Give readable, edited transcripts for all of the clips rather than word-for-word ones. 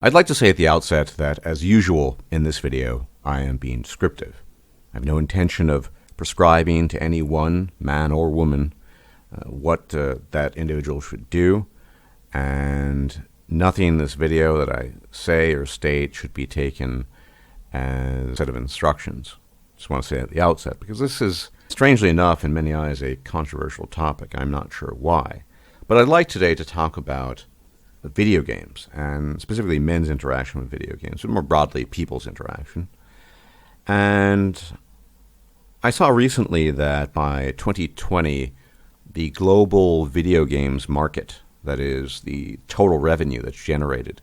I'd like to say at the outset that, as usual in this video, I am being descriptive. I have no intention of prescribing to any one man or woman what that individual should do, and nothing in this video that I say or state should be taken as a set of instructions. Just want to say at the outset, because this is, strangely enough, in many eyes, a controversial topic. I'm not sure why. But I'd like today to talk about video games, and specifically men's interaction with video games, but more broadly, people's interaction. And I saw recently that by 2020, the global video games market, that is, the total revenue that's generated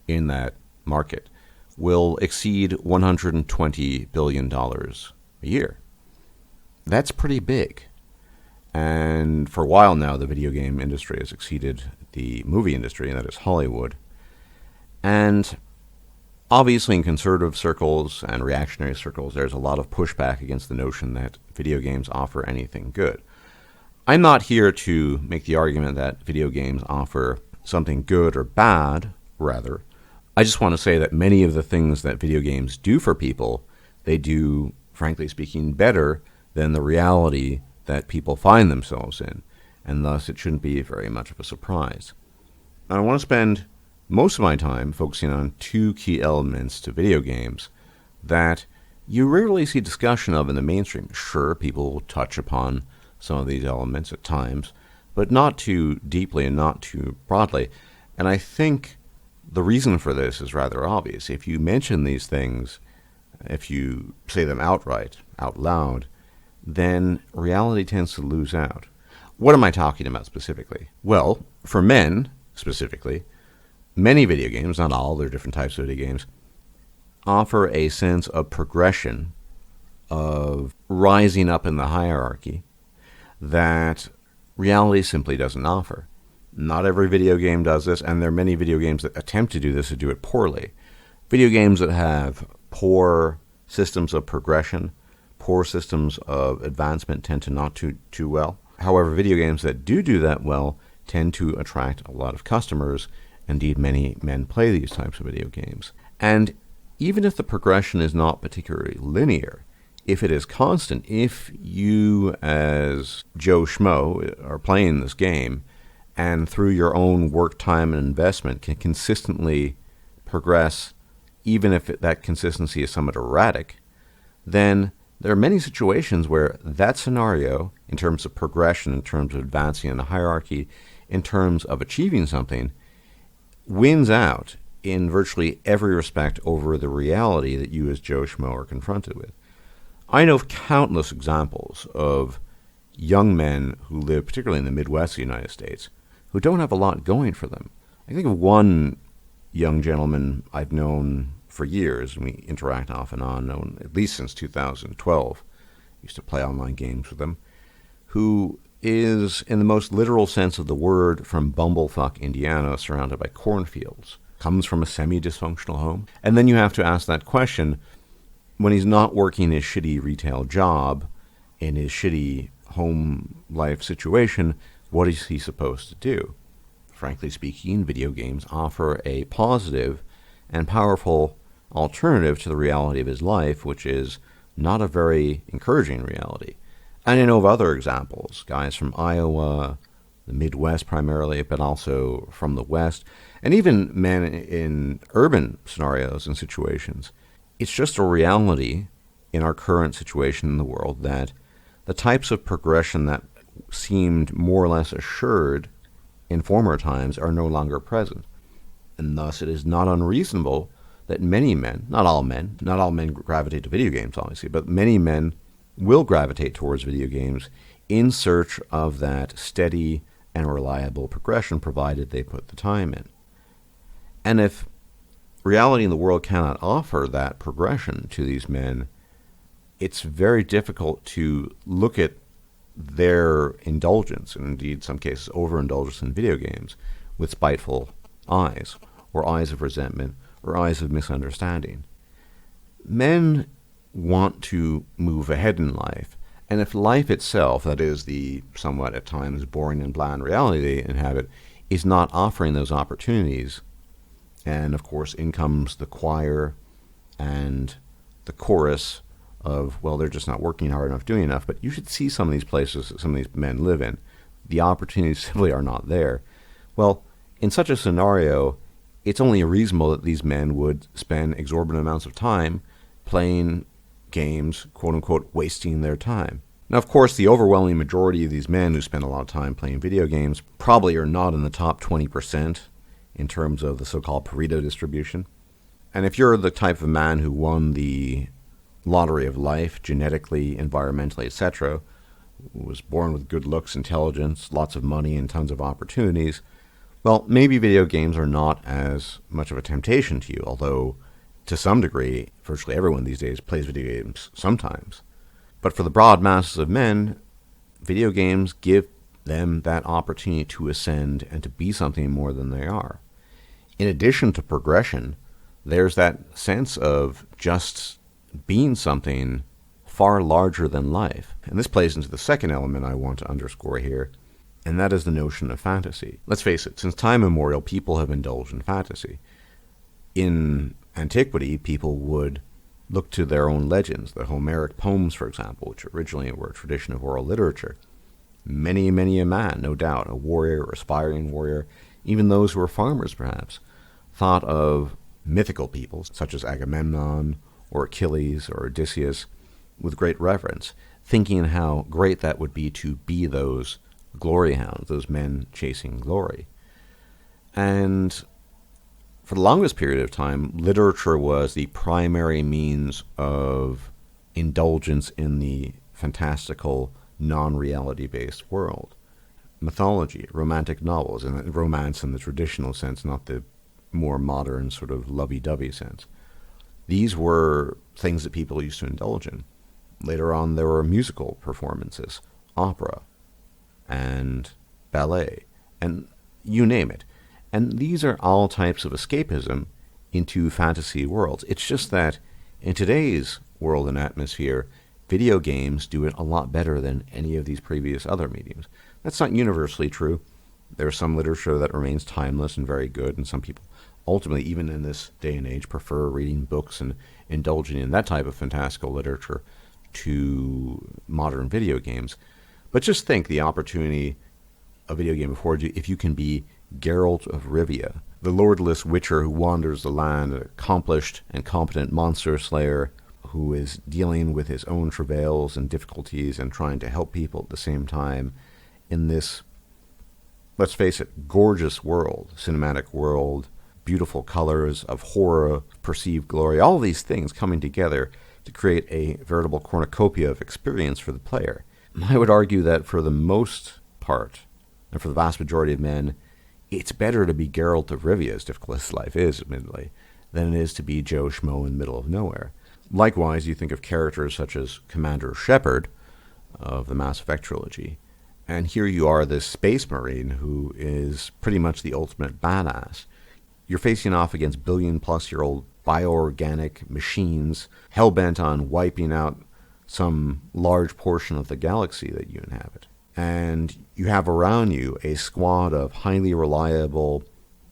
in that market, will exceed $120 billion a year. That's pretty big. And for a while now, the video game industry has exceeded the movie industry, and that is Hollywood. And obviously in conservative circles and reactionary circles, there's a lot of pushback against the notion that video games offer anything good. I'm not here to make the argument that video games offer something good or bad, rather. I just want to say that many of the things that video games do for people, they do, frankly speaking, better than the reality that people find themselves in, and thus it shouldn't be very much of a surprise. I want to spend most of my time focusing on two key elements to video games that you rarely see discussion of in the mainstream. Sure, people touch upon some of these elements at times, but not too deeply and not too broadly. And I think the reason for this is rather obvious. If you mention these things, if you say them outright, out loud, then reality tends to lose out. What am I talking about specifically? Well, for men, specifically, many video games, not all, there are different types of video games, offer a sense of progression, of rising up in the hierarchy, that reality simply doesn't offer. Not every video game does this, and there are many video games that attempt to do this and do it poorly. Video games that have poor systems of progression, poor systems of advancement tend to not do too well. However, video games that do that well tend to attract a lot of customers. Indeed, many men play these types of video games. And even if the progression is not particularly linear, if it is constant, if you as Joe Schmo are playing this game and through your own work time and investment can consistently progress, even if that consistency is somewhat erratic, then there are many situations where that scenario, in terms of progression, in terms of advancing in a hierarchy, in terms of achieving something, wins out in virtually every respect over the reality that you as Joe Schmo are confronted with. I know of countless examples of young men who live, particularly in the Midwest of the United States, who don't have a lot going for them. I think of one young gentleman I've known for years, and we interact off and on, known at least since 2012, used to play online games with him, who is, in the most literal sense of the word, from Bumblefuck, Indiana, surrounded by cornfields, comes from a semi-dysfunctional home. And then you have to ask that question, when he's not working his shitty retail job in his shitty home life situation, what is he supposed to do? Frankly speaking, video games offer a positive and powerful alternative to the reality of his life, which is not a very encouraging reality. And I know of other examples, guys from Iowa, the Midwest primarily, but also from the West, and even men in urban scenarios and situations. It's just a reality in our current situation in the world that the types of progression that seemed more or less assured in former times are no longer present. And thus it is not unreasonable that many men, not all men gravitate to video games, obviously, but many men will gravitate towards video games in search of that steady and reliable progression, provided they put the time in. And if reality in the world cannot offer that progression to these men, it's very difficult to look at their indulgence, and indeed in some cases overindulgence in video games, with spiteful eyes, or eyes of resentment, or eyes of misunderstanding. Men want to move ahead in life, and if life itself, that is the somewhat at times boring and bland reality they inhabit, is not offering those opportunities, And of course, in comes the choir and the chorus of, well, they're just not working hard enough, doing enough. But you should see some of these places that some of these men live in. The opportunities simply are not there. Well, in such a scenario, it's only reasonable that these men would spend exorbitant amounts of time playing games, quote-unquote, wasting their time. Now, of course, the overwhelming majority of these men who spend a lot of time playing video games probably are not in the top 20% in terms of the so-called Pareto distribution. And if you're the type of man who won the lottery of life, genetically, environmentally, etc., was born with good looks, intelligence, lots of money, and tons of opportunities, well, maybe video games are not as much of a temptation to you, although to some degree, virtually everyone these days plays video games sometimes. But for the broad masses of men, video games give them that opportunity to ascend and to be something more than they are. In addition to progression, there's that sense of just being something far larger than life. And this plays into the second element I want to underscore here, and that is the notion of fantasy. Let's face it, since time immemorial, people have indulged in fantasy. In antiquity, people would look to their own legends, the Homeric poems, for example, which originally were a tradition of oral literature. Many, many a man, no doubt, a warrior or aspiring warrior, even those who were farmers perhaps, thought of mythical peoples such as Agamemnon or Achilles or Odysseus with great reverence, thinking how great that would be to be those glory hounds, those men chasing glory. And for the longest period of time, literature was the primary means of indulgence in the fantastical, non-reality-based world. Mythology, romantic novels, and romance in the traditional sense, not the more modern sort of lovey-dovey sense. These were things that people used to indulge in. Later on, there were musical performances, opera, and ballet, and you name it. And these are all types of escapism into fantasy worlds. It's just that in today's world and atmosphere, video games do it a lot better than any of these previous other mediums. That's not universally true. There's some literature that remains timeless and very good, and some people ultimately, even in this day and age, prefer reading books and indulging in that type of fantastical literature to modern video games. But just think the opportunity a video game affords you if you can be Geralt of Rivia, the lordless witcher who wanders the land, an accomplished and competent monster slayer who is dealing with his own travails and difficulties and trying to help people at the same time in this, let's face it, gorgeous world, cinematic world, beautiful colors of horror, perceived glory, all of these things coming together to create a veritable cornucopia of experience for the player. I would argue that for the most part, and for the vast majority of men, it's better to be Geralt of Rivia, as difficult as life is, admittedly, than it is to be Joe Schmo in the middle of nowhere. Likewise, you think of characters such as Commander Shepard of the Mass Effect trilogy, and here you are, this space marine who is pretty much the ultimate badass. You're facing off against billion-plus-year-old bioorganic machines, hell-bent on wiping out some large portion of the galaxy that you inhabit. And you have around you a squad of highly reliable,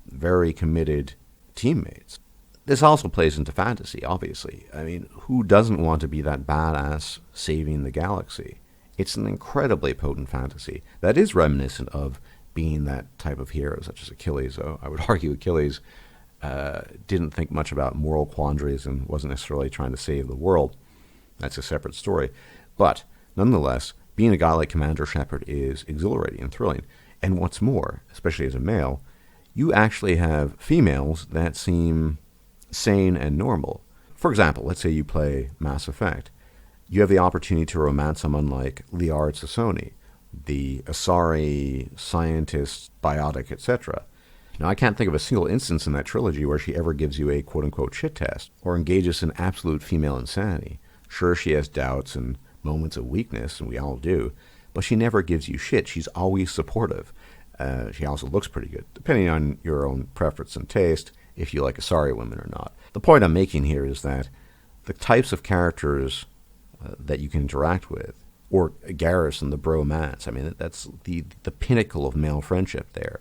very committed teammates. This also plays into fantasy, obviously. I mean, who doesn't want to be that badass saving the galaxy? It's an incredibly potent fantasy that is reminiscent of being that type of hero, such as Achilles. So I would argue Achilles didn't think much about moral quandaries and wasn't necessarily trying to save the world. That's a separate story. But nonetheless, being a guy like Commander Shepard is exhilarating and thrilling. And what's more, especially as a male, you actually have females that seem sane and normal. For example, let's say you play Mass Effect. You have the opportunity to romance someone like Liara Sassoni, the Asari scientist, biotic, etc. Now, I can't think of a single instance in that trilogy where she ever gives you a quote-unquote shit test or engages in absolute female insanity. Sure, she has doubts and moments of weakness, and we all do, but she never gives you shit. She's always supportive. She also looks pretty good, depending on your own preference and taste, if you like Asari women or not. The point I'm making here is that the types of characters that you can interact with, or Garrus and the bromance, I mean, that's the pinnacle of male friendship there.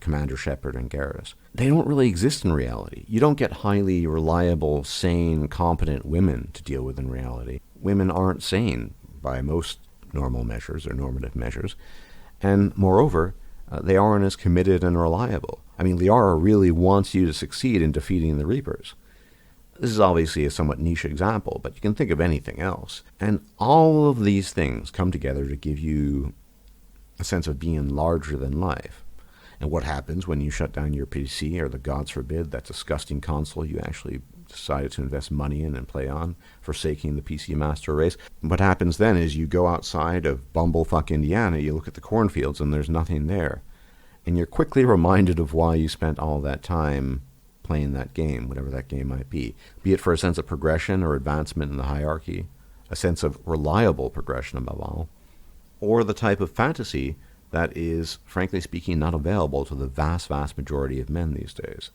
Commander Shepard and Garrus. They don't really exist in reality. You don't get highly reliable, sane, competent women to deal with in reality. Women aren't sane by most normal measures or normative measures. And moreover, they aren't as committed and reliable. I mean, Liara really wants you to succeed in defeating the Reapers. This is obviously a somewhat niche example, but you can think of anything else. And all of these things come together to give you a sense of being larger than life. And what happens when you shut down your PC, or the gods forbid, that disgusting console you actually decided to invest money in and play on, forsaking the PC master race? What happens then is you go outside of bumblefuck Indiana, you look at the cornfields, and there's nothing there. And you're quickly reminded of why you spent all that time playing that game, whatever that game might be it for a sense of progression or advancement in the hierarchy, a sense of reliable progression above all, or the type of fantasy that is, frankly speaking, not available to the vast, vast majority of men these days.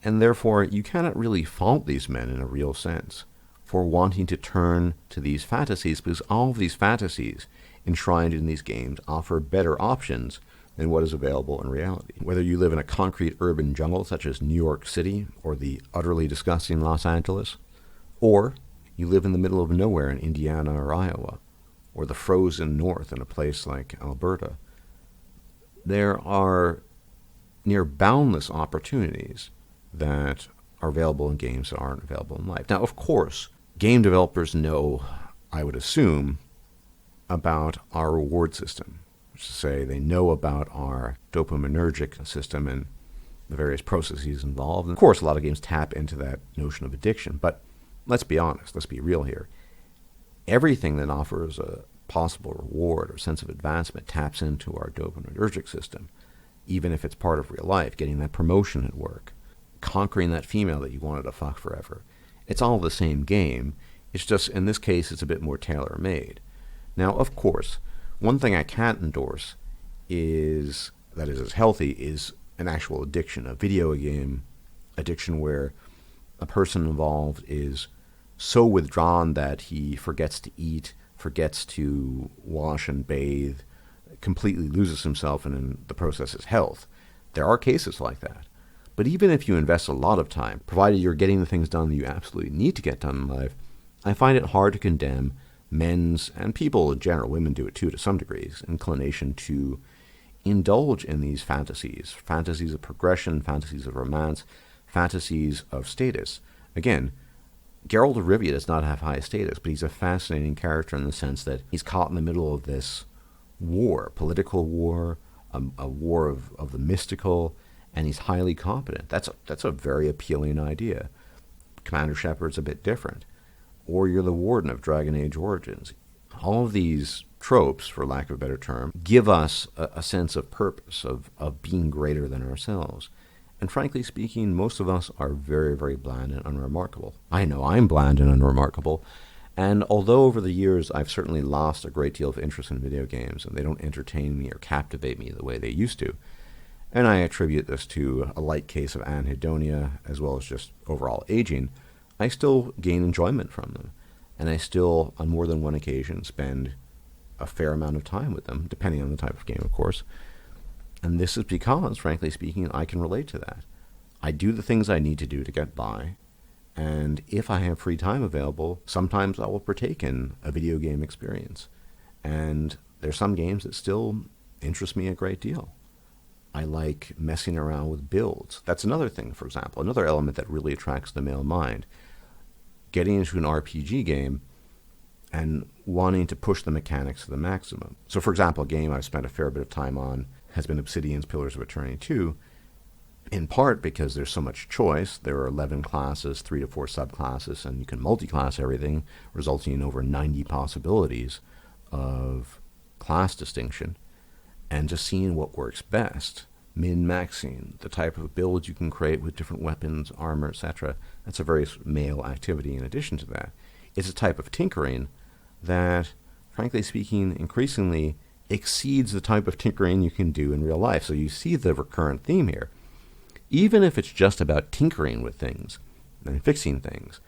And therefore, you cannot really fault these men in a real sense for wanting to turn to these fantasies, because all of these fantasies enshrined in these games offer better options than what is available in reality. Whether you live in a concrete urban jungle such as New York City or the utterly disgusting Los Angeles, or you live in the middle of nowhere in Indiana or Iowa, or the frozen north in a place like Alberta, there are near boundless opportunities that are available in games that aren't available in life. Now, of course, game developers know, I would assume, about our reward system. Which is to say, they know about our dopaminergic system and the various processes involved. And of course, a lot of games tap into that notion of addiction. But let's be honest, let's be real here. Everything that offers a possible reward or sense of advancement taps into our dopaminergic system, even if it's part of real life, getting that promotion at work, conquering that female that you wanted to fuck forever. It's all the same game. It's just, in this case, it's a bit more tailor-made. Now, of course, one thing I can't endorse is, that is as healthy, is an actual addiction, a video game addiction where a person involved is so withdrawn that he forgets to eat, forgets to wash and bathe, completely loses himself and in the process his health. There are cases like that. But even if you invest a lot of time, provided you're getting the things done that you absolutely need to get done in life, I find it hard to condemn men's, and people in general, women do it too to some degrees, inclination to indulge in these fantasies of progression, fantasies of romance, fantasies of status. Again, Geralt of Rivia does not have high status, but he's a fascinating character in the sense that he's caught in the middle of this war, political war, a war of the mystical, and he's highly competent. That's a very appealing idea. Commander Shepard's a bit different. Or you're the Warden of Dragon Age Origins. All of these tropes, for lack of a better term, give us a sense of purpose, of being greater than ourselves. And frankly speaking, most of us are very, very bland and unremarkable. I know I'm bland and unremarkable, and although over the years I've certainly lost a great deal of interest in video games, and they don't entertain me or captivate me the way they used to, and I attribute this to a light case of anhedonia as well as just overall aging, I still gain enjoyment from them, and I still, on more than one occasion, spend a fair amount of time with them, depending on the type of game, of course. And this is because, frankly speaking, I can relate to that. I do the things I need to do to get by, and if I have free time available, sometimes I will partake in a video game experience. And there's some games that still interest me a great deal. I like messing around with builds. That's another thing, for example, another element that really attracts the male mind. Getting into an RPG game and wanting to push the mechanics to the maximum. So, for example, a game I've spent a fair bit of time on has been Obsidian's Pillars of Eternity 2, in part because there's so much choice. There are 11 classes, 3 to 4 subclasses, and you can multi-class everything, resulting in over 90 possibilities of class distinction, and just seeing what works best, min-maxing the type of build you can create with different weapons, armor, etc. That's a very male activity in addition to that. It's a type of tinkering that, frankly speaking, increasingly exceeds the type of tinkering you can do in real life. So you see the recurrent theme here. Even if it's just about tinkering with things and fixing things,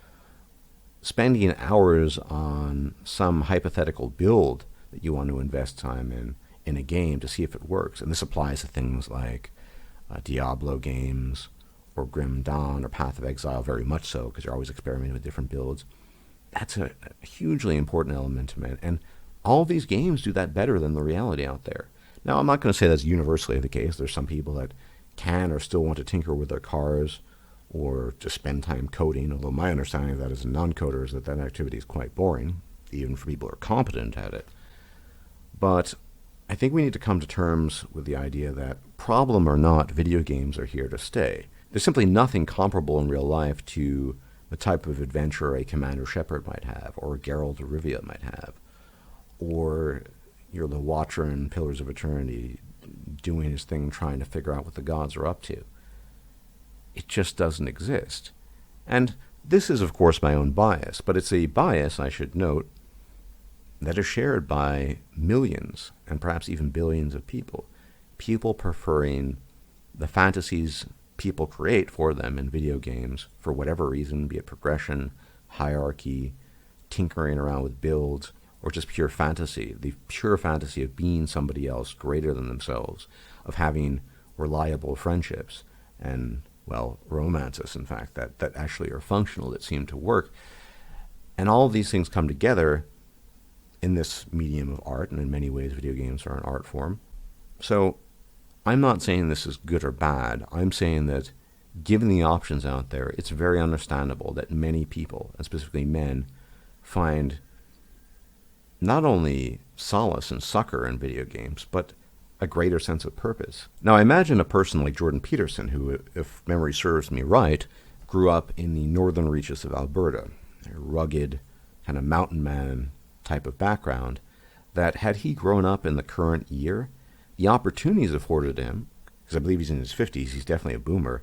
spending hours on some hypothetical build that you want to invest time in a game to see if it works. And this applies to things like Diablo games, or Grim Dawn, or Path of Exile, very much so, because you're always experimenting with different builds. That's a hugely important element to men, and all of these games do that better than the reality out there. Now, I'm not going to say that's universally the case. There's some people that can or still want to tinker with their cars or just spend time coding, although my understanding of that as a non-coder is that that activity is quite boring, even for people who are competent at it. But I think we need to come to terms with the idea that, problem or not, video games are here to stay. There's simply nothing comparable in real life to the type of adventure a Commander Shepard might have, or a Geralt of Rivia might have, or you're the Watcher in Pillars of Eternity doing his thing trying to figure out what the gods are up to. It just doesn't exist. And this is, of course, my own bias, but it's a bias, I should note, that is shared by millions and perhaps even billions of people. People preferring the fantasies people create for them in video games for whatever reason, be it progression, hierarchy, tinkering around with builds, or just pure fantasy, the pure fantasy of being somebody else greater than themselves, of having reliable friendships and, well, romances, in fact, that actually are functional, that seem to work. And all of these things come together in this medium of art, and in many ways video games are an art form. So I'm not saying this is good or bad. I'm saying that given the options out there, it's very understandable that many people, and specifically men, find not only solace and succor in video games, but a greater sense of purpose. Now, I imagine a person like Jordan Peterson, who, if memory serves me right, grew up in the northern reaches of Alberta, a rugged kind of mountain man type of background, that had he grown up in the current year, the opportunities afforded him, because I believe he's in his 50s, he's definitely a boomer,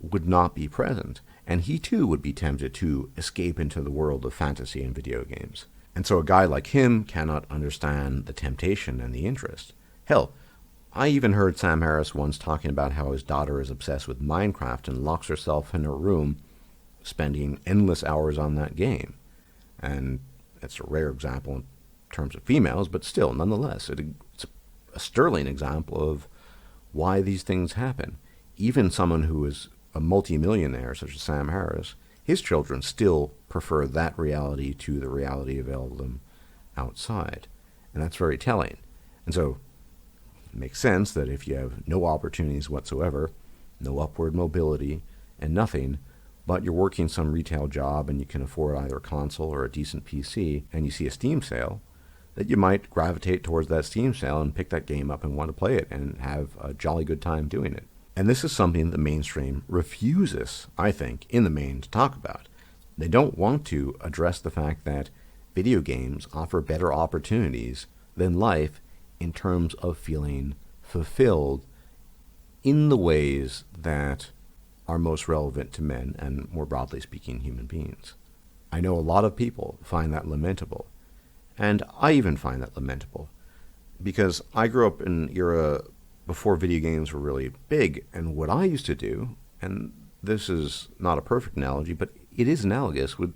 would not be present. And he too would be tempted to escape into the world of fantasy and video games. And so a guy like him cannot understand the temptation and the interest. Hell, I even heard Sam Harris once talking about how his daughter is obsessed with Minecraft and locks herself in her room, spending endless hours on that game. And that's a rare example in terms of females, but still, nonetheless, it's a sterling example of why these things happen. Even someone who is a multimillionaire, such as Sam Harris, his children still prefer that reality to the reality available to them outside. And that's very telling. And so it makes sense that if you have no opportunities whatsoever, no upward mobility, and nothing, but you're working some retail job and you can afford either a console or a decent PC, and you see a Steam sale, that you might gravitate towards that Steam sale and pick that game up and want to play it and have a jolly good time doing it. And this is something the mainstream refuses, I think, in the main to talk about. They don't want to address the fact that video games offer better opportunities than life in terms of feeling fulfilled in the ways that are most relevant to men and, more broadly speaking, human beings. I know a lot of people find that lamentable, and I even find that lamentable, because I grew up in an era before video games were really big, and what I used to do, and this is not a perfect analogy, but it is analogous, would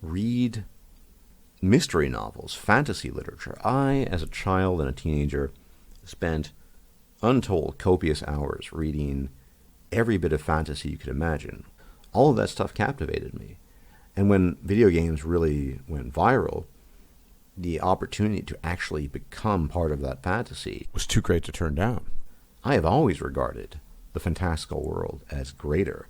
read mystery novels, fantasy literature. I, as a child and a teenager, spent untold copious hours reading every bit of fantasy you could imagine. All of that stuff captivated me. And when video games really went viral, the opportunity to actually become part of that fantasy was too great to turn down. I have always regarded the fantastical world as greater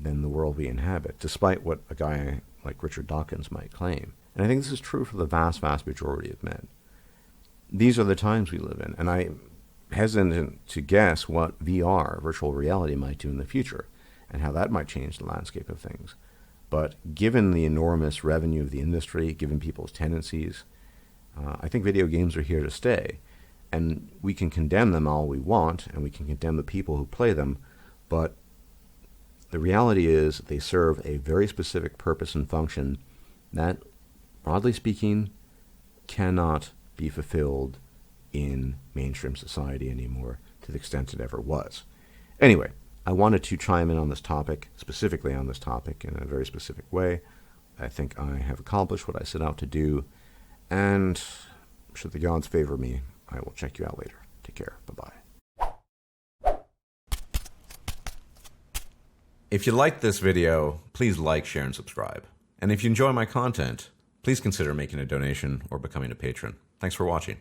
than the world we inhabit, despite what a guy like Richard Dawkins might claim. And I think this is true for the vast, vast majority of men. These are the times we live in, and I'm hesitant to guess what VR, virtual reality, might do in the future, and how that might change the landscape of things. But given the enormous revenue of the industry, given people's tendencies, I think video games are here to stay. And we can condemn them all we want, and we can condemn the people who play them, but the reality is they serve a very specific purpose and function that, broadly speaking, cannot be fulfilled in mainstream society anymore to the extent it ever was. Anyway, I wanted to chime in on this topic, specifically on this topic, in a very specific way. I think I have accomplished what I set out to do, and should the gods favor me, I will check you out later. Take care. Bye-bye. If you like this video, please like, share, and subscribe. And if you enjoy my content, please consider making a donation or becoming a patron. Thanks for watching.